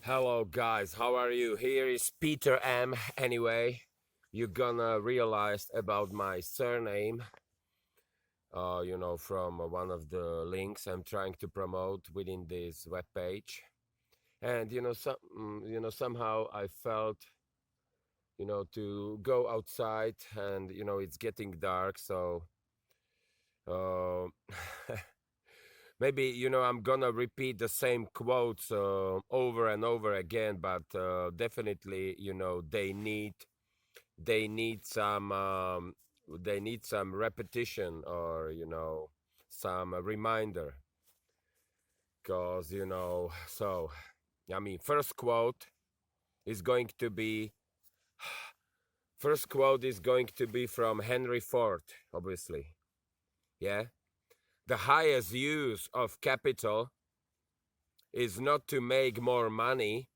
Hello guys, how are you? Here is Peter M. Anyway, you're gonna realize about my surname, from one of the links I'm trying to promote within this web page. And somehow I felt, to go outside, and it's getting dark, so uh, maybe I'm gonna repeat the same quotes over and over again, but definitely they need some repetition, or some reminder, because so I mean is going to be first quote is going to be from Henry Ford, obviously. Yeah, the highest use of capital is not to make more money,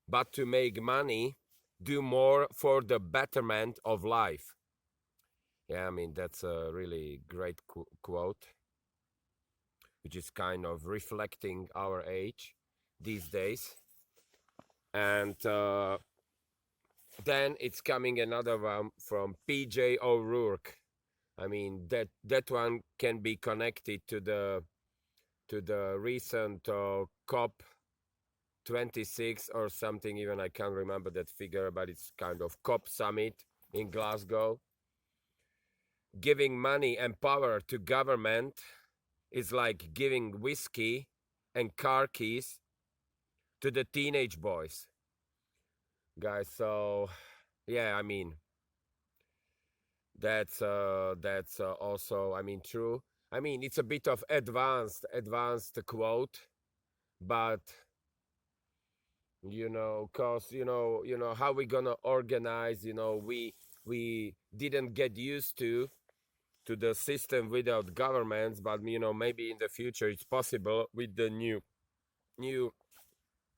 but to make money do more for the betterment of life. Yeah, I mean, that's a really great quote, which is kind of reflecting our age these days. And then it's coming another one from PJ O'Rourke. I mean, that one can be connected to the recent COP 26 or something. Even I can't remember that figure, but it's kind of COP summit in Glasgow. Giving money and power to government is like giving whiskey and car keys to the teenage boys, guys. So yeah, I mean, that's also, I mean, true. I mean, it's a bit of advanced quote, but cause how we gonna organize. We didn't get used to the system without governments, but maybe in the future it's possible with the new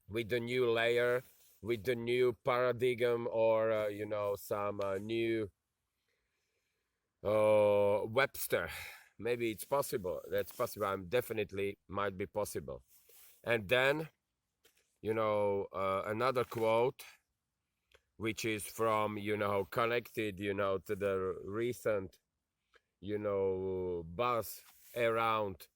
with the new layer, with the new paradigm, or some new Webster. Maybe it's possible. That's possible. I'm definitely might be possible. And then another quote, which is from connected to the recent buzz around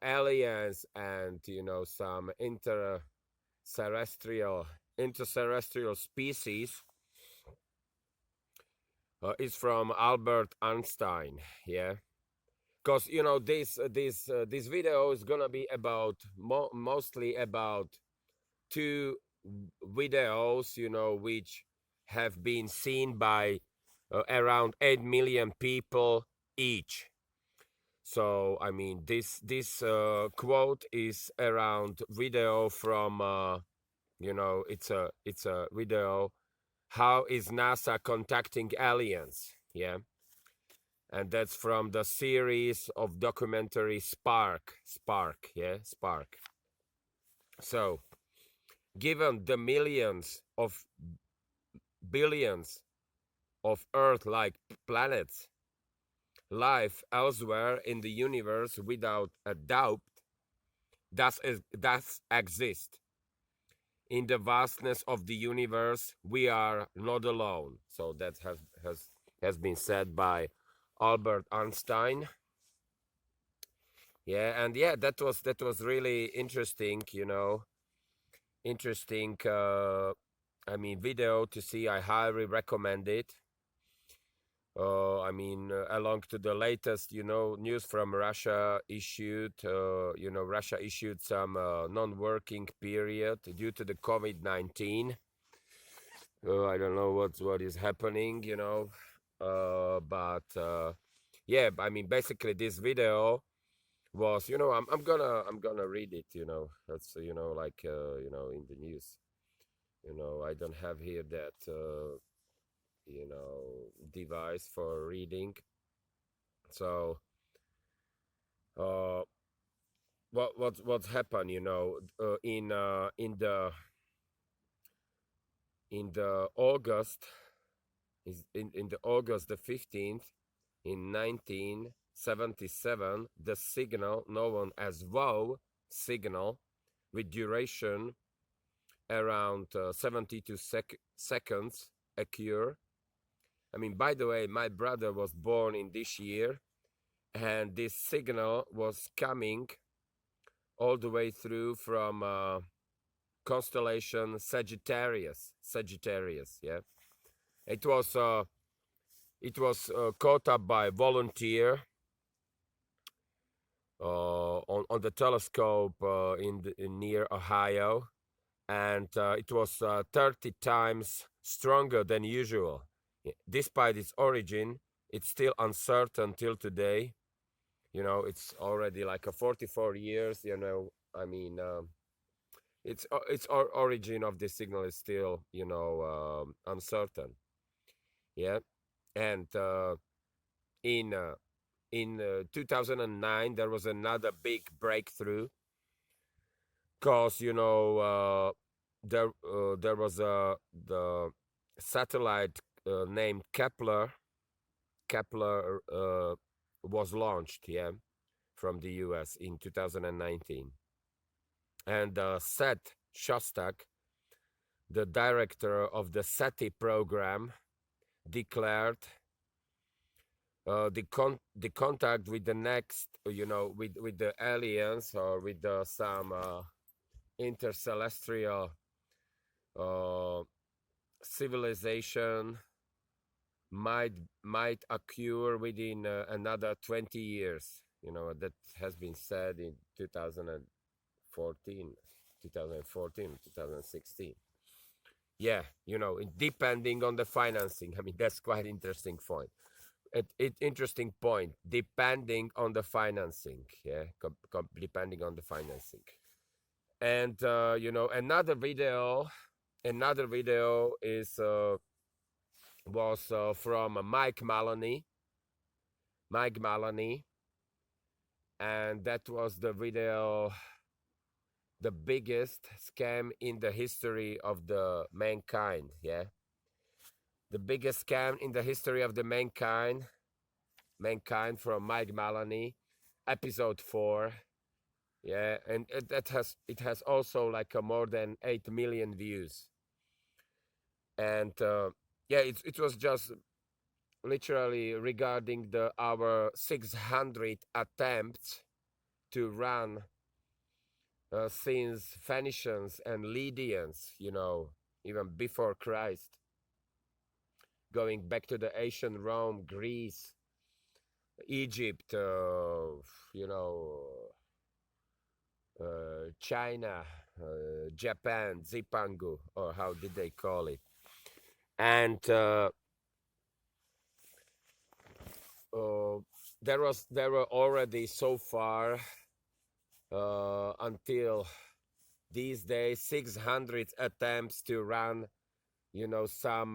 aliens, and some interterrestrial species, is from Albert Einstein. Yeah, because this video is gonna be about mostly about two videos which have been seen by around 8 million people each. So I mean, this quote is around video from it's a video, how is NASA contacting aliens. Yeah, and that's from the series of documentary Spark. Yeah, Spark. So given the billions of Earth-like planets, life elsewhere in the universe without a doubt does exist. In the vastness of the universe, we are not alone. So that has been said by Albert Einstein. Yeah, and yeah, that was really interesting. Interesting. I mean, video to see. I highly recommend it. I mean, along to the latest, news from Russia issued, Russia issued some non-working period due to the COVID-19. I don't know what is happening, but yeah, I mean, basically, this video was, I'm gonna read it, that's like in the news. I don't have here that device for reading. So uh what's happened, in the August, is in the August the 15th, in 1977, the signal known as wow signal with duration around 72 seconds occur. I mean, by the way, my brother was born in this year, and this signal was coming all the way through from constellation Sagittarius. Yeah, it was caught up by volunteer on the telescope in near Ohio, and it was 30 times stronger than usual. Despite its origin, it's still uncertain till today. You know, it's already like a 44 years. You know, I mean, its origin of this signal is still, you know, uncertain. Yeah, and in 2009 there was another big breakthrough, because you know there was the satellite named Kepler was launched, yeah, from the US in 2019, and Seth Shostak, the director of the SETI program, declared the contact with the next, you know, with the aliens, or with some intercelestial civilization might occur within another 20 years. You know, that has been said in 2014, 2016. Yeah, you know, depending on the financing. I mean, that's quite interesting point. Interesting point. Depending on the financing, yeah, depending on the financing. And you know, another video is was from Mike Maloney, and that was the video, the biggest scam in the history of the mankind. Yeah, the biggest scam in the history of the mankind from Mike Maloney, episode 4. Yeah, and it has also like more than 8 million views. And yeah, it was just literally regarding our 600 attempts to run since Phoenicians and Lydians, you know, even before Christ, going back to the ancient Rome, Greece, Egypt, you know, China, Japan, Zipangu, or how did they call it? And there were already so far until these days 600 attempts to run, you know, some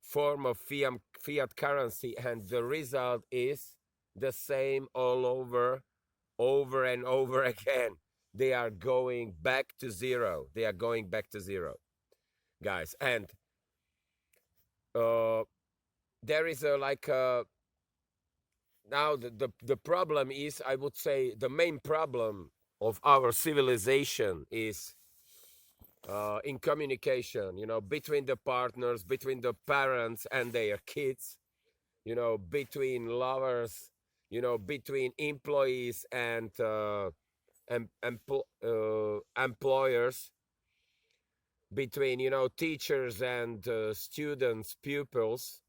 form of fiat currency, and the result is the same all over and over again. They are going back to zero. Guys. And there is a like a now the problem is, I would say, the main problem of our civilization is in communication, you know, between the partners, between the parents and their kids, you know, between lovers, you know, between employees and employers, between, you know, teachers and students, pupils,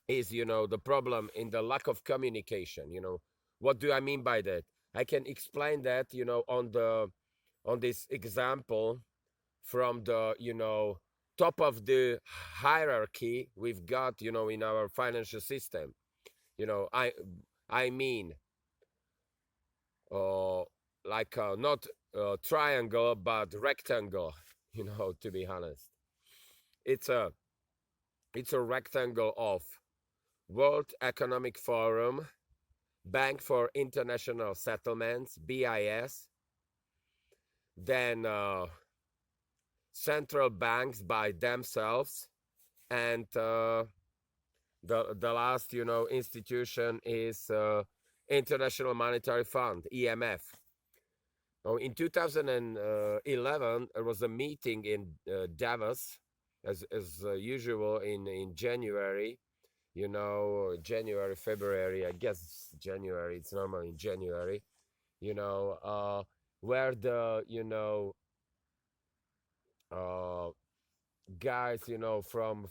is, you know, the problem in the lack of communication. You know, what do I mean by that? I can explain that, you know, on this example from the, you know, top of the hierarchy we've got, you know, in our financial system. You know, I mean like not triangle but rectangle, you know, to be honest. It's a rectangle of World Economic Forum, Bank for International Settlements, BIS, then central banks by themselves, and the last, you know, institution is International Monetary Fund, EMF. Oh, in 2011, there was a meeting in Davos, as usual in January. January, February. I guess January. It's normal in January. You know, where the uh, guys, from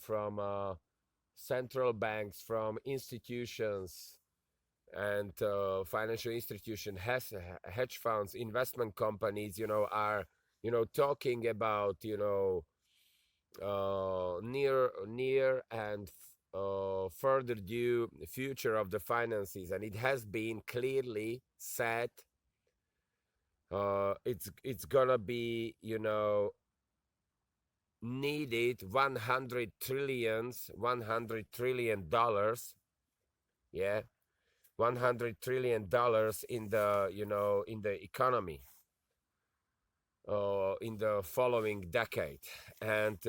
central banks, from institutions, and financial institution has hedge funds, investment companies, are talking about near and further due future of the finances, and it has been clearly said it's gonna be needed 100 trillion dollars, yeah, $100 trillion in the in the economy in the following decade. And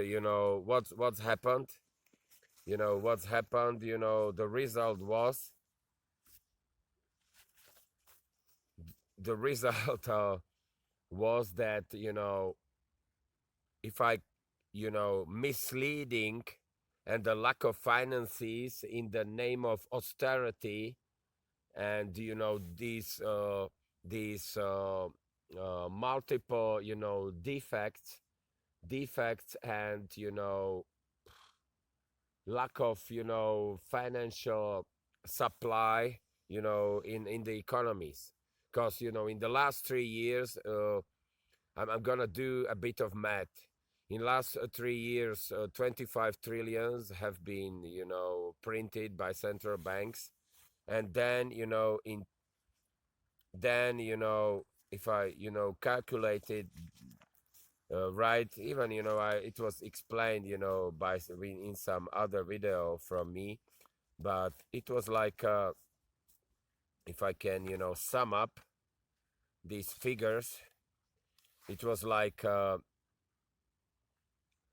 what's happened, the result was the result was that if I misleading and the lack of finances in the name of austerity, and these multiple defects, and lack of financial supply in the economies. Because in the last 3 years, I'm gonna do a bit of math. In last 3 years, 25 trillions have been printed by central banks. And then in then if I calculated right, even it was explained in some other video from me, but it was like if I can sum up these figures, it was like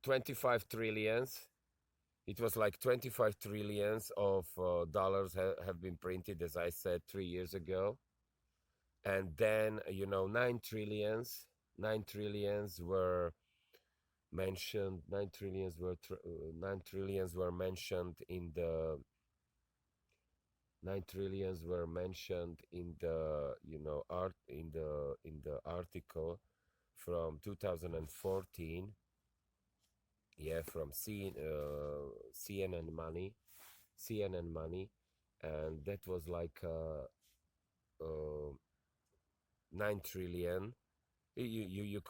25 trillions. It was like 25 trillions of dollars have been printed, as I said, 3 years ago. And then 9 trillions were mentioned. 9 trillions were mentioned in the 9 trillions were mentioned in the art in the article from 2014. Yeah, from CNN money. And that was like uh, 9 trillion. You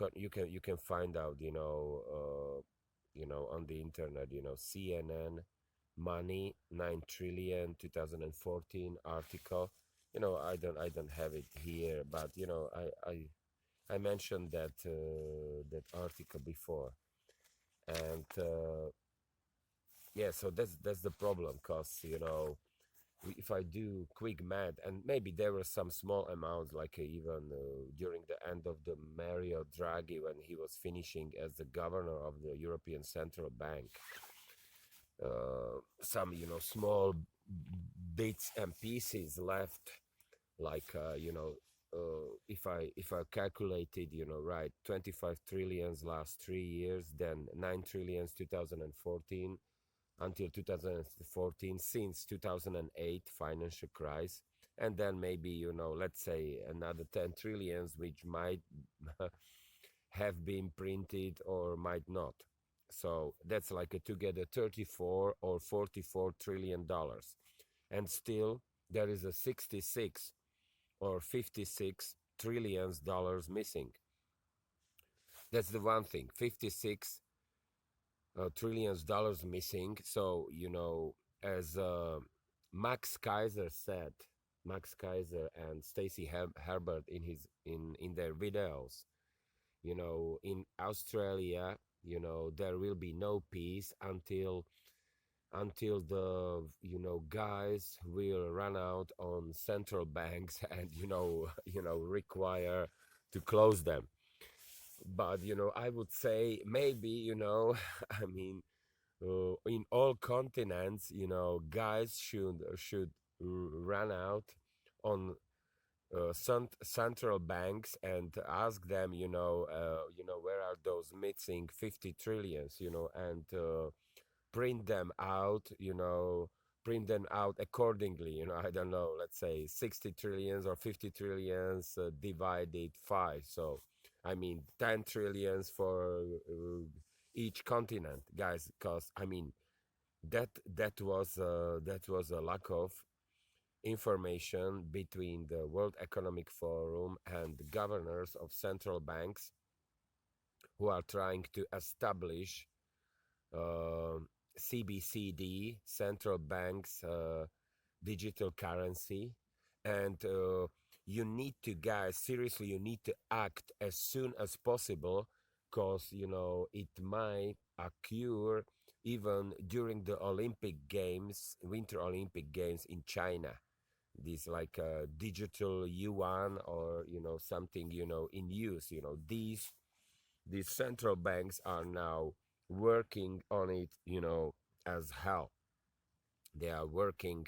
can find out on the internet, CNN money, 9 trillion 2014 article. I don't have it here, but I mentioned that article before. And yeah, so that's the problem, because if I do quick math, and maybe there were some small amounts, like even during the end of the Mario Draghi, when he was finishing as the governor of the European Central Bank, some small bits and pieces left, like if I calculated right, 25 trillions last 3 years, then 9 trillions 2014 until 2014, since 2008 financial crisis. And then maybe let's say another 10 trillions, which might have been printed or might not. So that's like a together 34 or 44 trillion dollars. And still there is a 66 or 56 trillions dollars missing. That's the one thing. 56 trillions dollars missing. So as Max Kaiser said, Max Kaiser and Stacy Herbert in their videos, in Australia, there will be no peace until the guys will run out on central banks and require to close them. But I would say maybe I mean, in all continents, guys should run out on central banks and ask them, where are those missing 50 trillions, and print them out, print them out accordingly, I don't know, let's say 60 trillions or 50 trillions divided five. So, I mean, 10 trillions for each continent, guys, because, I mean, that was a lack of information between the World Economic Forum and the governors of central banks who are trying to establish uh, CBCD, central banks digital currency, and you need to, guys, seriously, you need to act as soon as possible, because it might occur even during the Olympic Games, Winter Olympic Games in China. These like digital yuan, or something in use. These central banks are now working on it, as hell. They are working,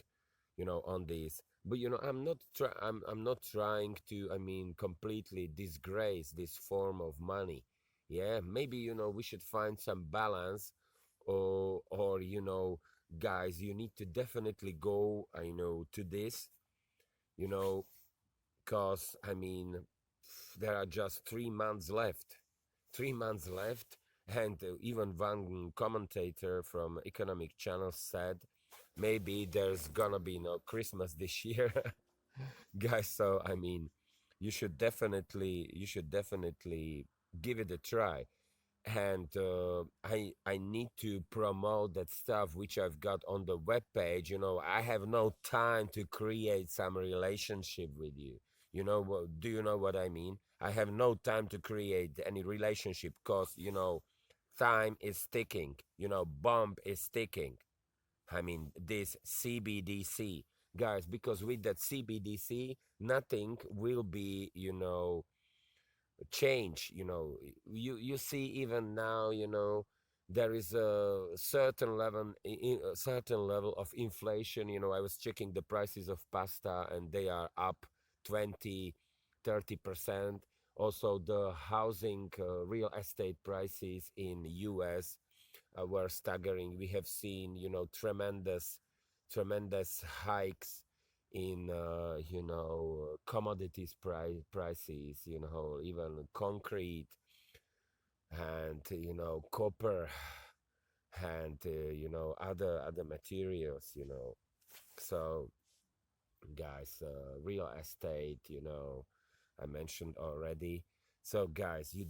on this. But I'm not trying to, I mean, completely disgrace this form of money. Yeah, maybe we should find some balance, or guys, you need to definitely go, I know, to this, you know because, I mean, there are just 3 months left. 3 months left, and even one commentator from Economic Channel said maybe there's gonna be no Christmas this year, guys. So, I mean, you should definitely give it a try. And I need to promote that stuff which I've got on the web page. I have no time to create some relationship with you. Do you know what I mean? I have no time to create any relationship, because time is ticking. Bomb is ticking. I mean, this CBDC, guys, because with that CBDC, nothing will be, change. You see, even now, there is a certain level of inflation. I was checking the prices of pasta, and they are up 20-30%. Also, the housing, real estate prices in US were staggering. We have seen, tremendous hikes in, commodities prices, even concrete, and copper, and other materials. So, guys, real estate, I mentioned already. So, guys, you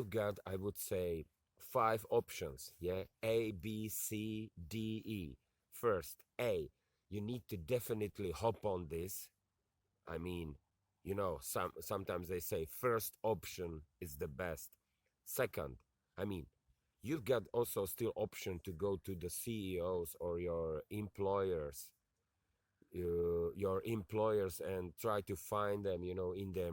got, I would say, five options. Yeah, A, B, C, D, E. First, A, you need to definitely hop on this. I mean, sometimes they say first option is the best. Second, I mean, you've got also still option to go to the CEOs or your employers, and try to find them, in their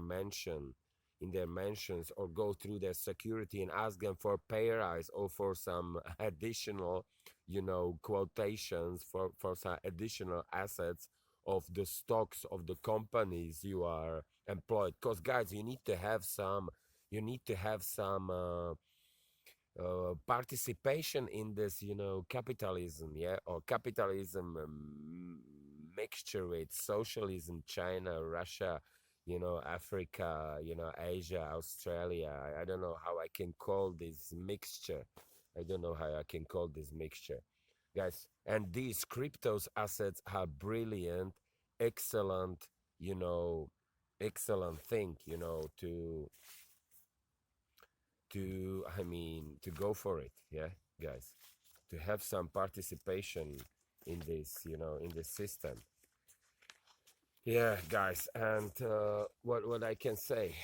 mansions, or go through their security and ask them for pay rise, or for some additional, quotations, for some additional assets of the stocks of the companies you are employed. Because, guys, you need to have some participation in this, capitalism, yeah, or capitalism, mixture with socialism, China, Russia, Africa, Asia, Australia. I don't know how I can call this mixture. I don't know how I can call this mixture, guys. And these cryptos assets are brilliant, excellent, you know, excellent thing, to go for it, yeah, guys, to have some participation in this, in this system. Yeah, guys, and what I can say,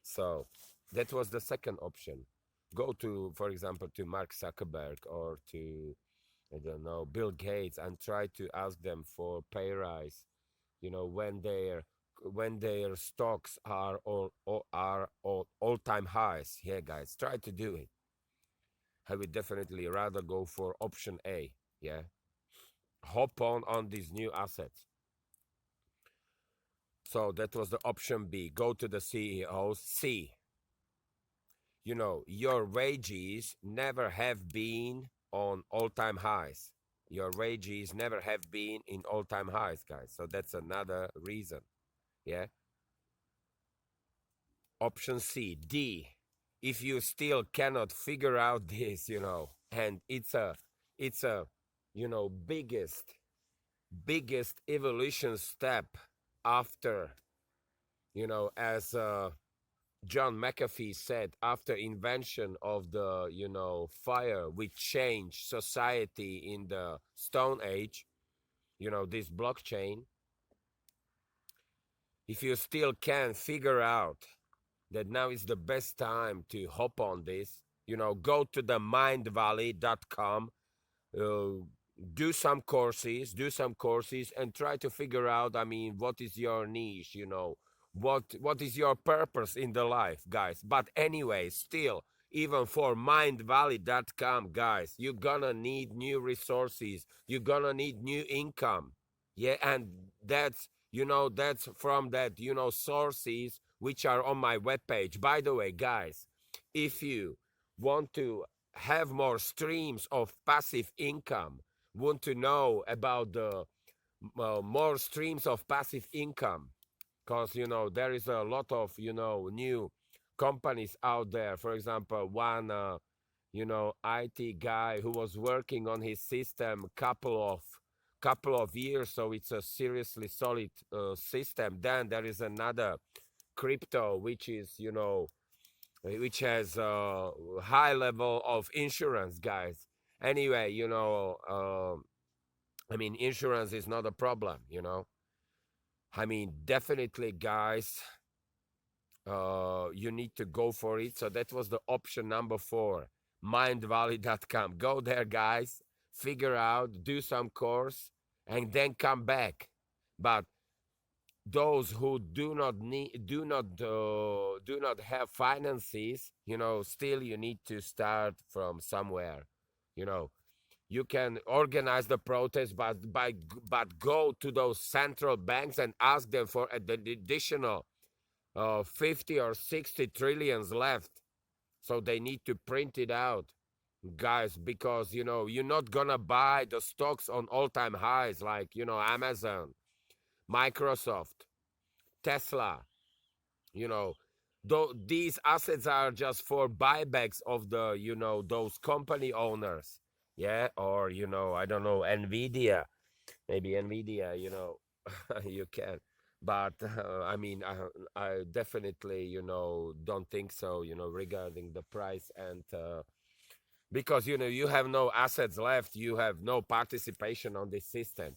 so that was the second option. Go to, for example, to Mark Zuckerberg, or to, I don't know, Bill Gates, and try to ask them for pay rise, when their stocks are all-time highs. Yeah, guys, try to do it. I would definitely rather go for option A. Yeah, hop on these new assets. So that was the option B. Go to the CEO. C, your wages never have been on all-time highs. Your wages never have been in all-time highs, guys. So that's another reason. Yeah. Option C. D, if you still cannot figure out this, and it's a biggest evolution step after, as John McAfee said, after invention of the fire, which changed society in the Stone Age, this blockchain. If you still can figure out that now is the best time to hop on this, go to the mindvalley.com, uh, do some courses and try to figure out, what is your niche, what is your purpose in the life, guys. But anyway, still, even for mindvalley.com, guys, you're gonna need new resources, you're gonna need new income. Yeah, and that's from that, sources which are on my webpage. By the way, guys, if you want to have more streams of passive income, want to know about the more streams of passive income, because there is a lot of new companies out there. For example, one IT guy who was working on his system couple of years, so it's a seriously solid system. Then there is another crypto which has a high level of insurance, guys. Anyway, insurance is not a problem. Definitely, guys, you need to go for it. So that was the option number 4, mindvalley.com. Go there, guys, figure out, do some course, and then come back. But those who do not have finances, still you need to start from somewhere. you know you can organize the protest, but go to those central banks and ask them for the additional 50 or 60 trillions left. So they need to print it out, guys, because you're not gonna buy the stocks on all-time highs like Amazon, Microsoft, Tesla. you know these assets are just for buybacks of the those company owners. Yeah, or I don't know, Nvidia, maybe Nvidia, you can. But I definitely don't think so, regarding the price. And because you have no assets left, you have no participation on this system.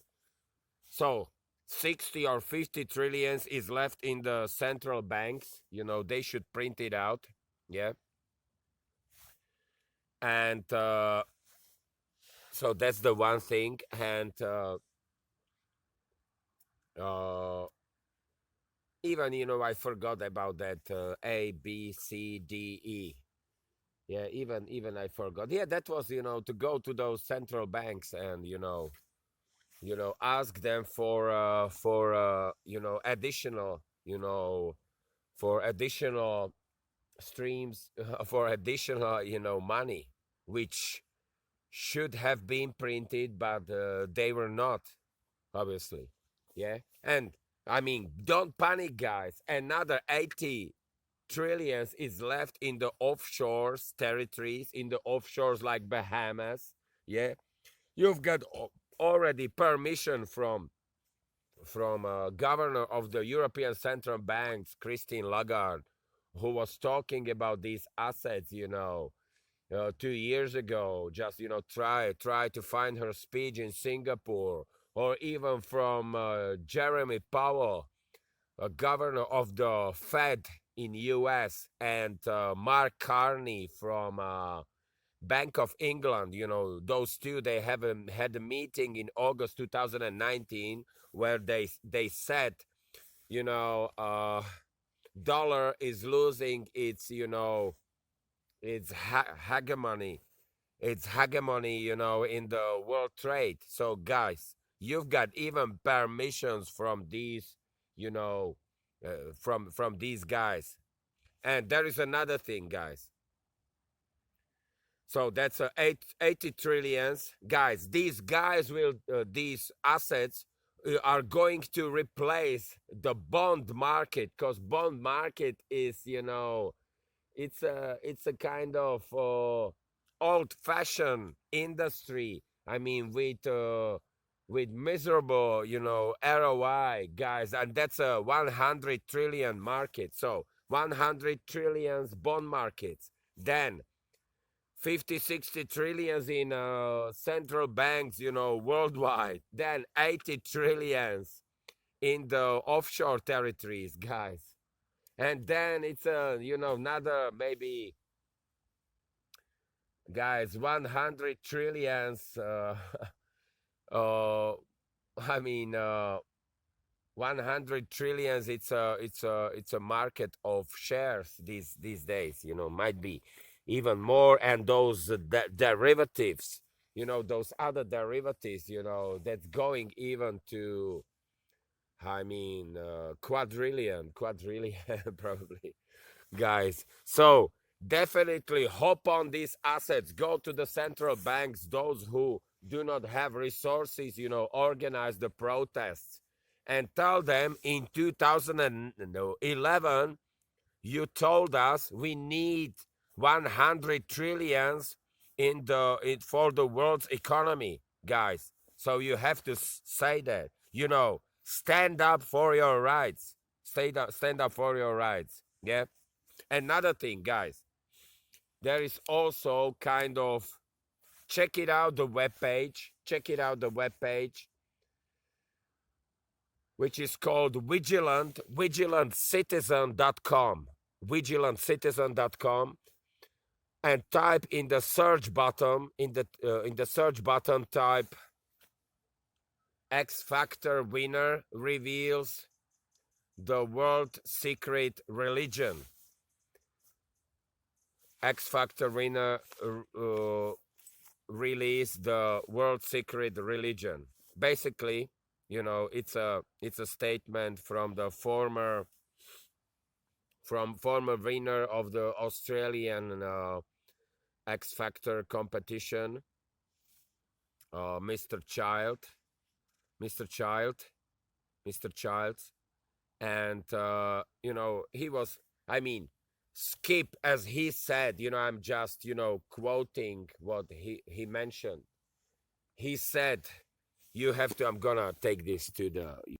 So 60 or 50 trillions is left in the central banks. They should print it out. Yeah. And so that's the one thing. And uh, even, I forgot about that A, B, C, D, E. Yeah, even I forgot. Yeah, that was, to go to those central banks and, ask them for additional, for additional streams, for additional money, which should have been printed, but they were not, obviously. Yeah. And don't panic, guys. Another 80 trillions is left in the offshores territories, in the offshores like Bahamas. Yeah. You've got already permission from governor of the European Central Banks, Christine Lagarde, who was talking about these assets, 2 years ago. Just try to find her speech in Singapore, or even from Jeremy Powell, a governor of the Fed in U.S., and Mark Carney from Bank of England. Those two, they had a meeting in August 2019 where they said, dollar is losing its hegemony. Its hegemony, in the world trade. So, guys, you've got even permissions from these, from these guys. And there is another thing, guys. So that's 80 trillions. Guys, these guys will, these assets are going to replace the bond market, because bond market is, it's a kind of old-fashioned industry. I mean, with miserable, ROI, guys, and that's a 100 trillion market. So 100 trillions bond markets. Then 50, 60 trillions in central banks, worldwide. Then 80 trillions in the offshore territories, guys. And then it's another maybe, guys, 100 trillions. Uh, I mean, 100 trillions. It's a market of shares these days. Might be even more, and those derivatives. Those other derivatives. That's going even to, I mean, quadrillion, probably, guys. So definitely hop on these assets. Go to the central banks. Those who do not have resources, organize the protests and tell them in 2011, you told us we need 100 trillions for the world's economy, guys. So you have to say that, stand up for your rights. Stand up for your rights. Yeah. Another thing, guys, there is also kind of, check it out the webpage. Check it out the webpage, which is called vigilantcitizen.com. Vigilantcitizen.com, and type in the search button, type X Factor winner reveals the world secret religion. X Factor winner release the world secret religion. Basically, it's a statement from the former winner of the Australian X Factor competition, Mr. Childs, and he was, I mean, skip, as he said, I'm just quoting what he mentioned. He said, you have to, I'm gonna take this to the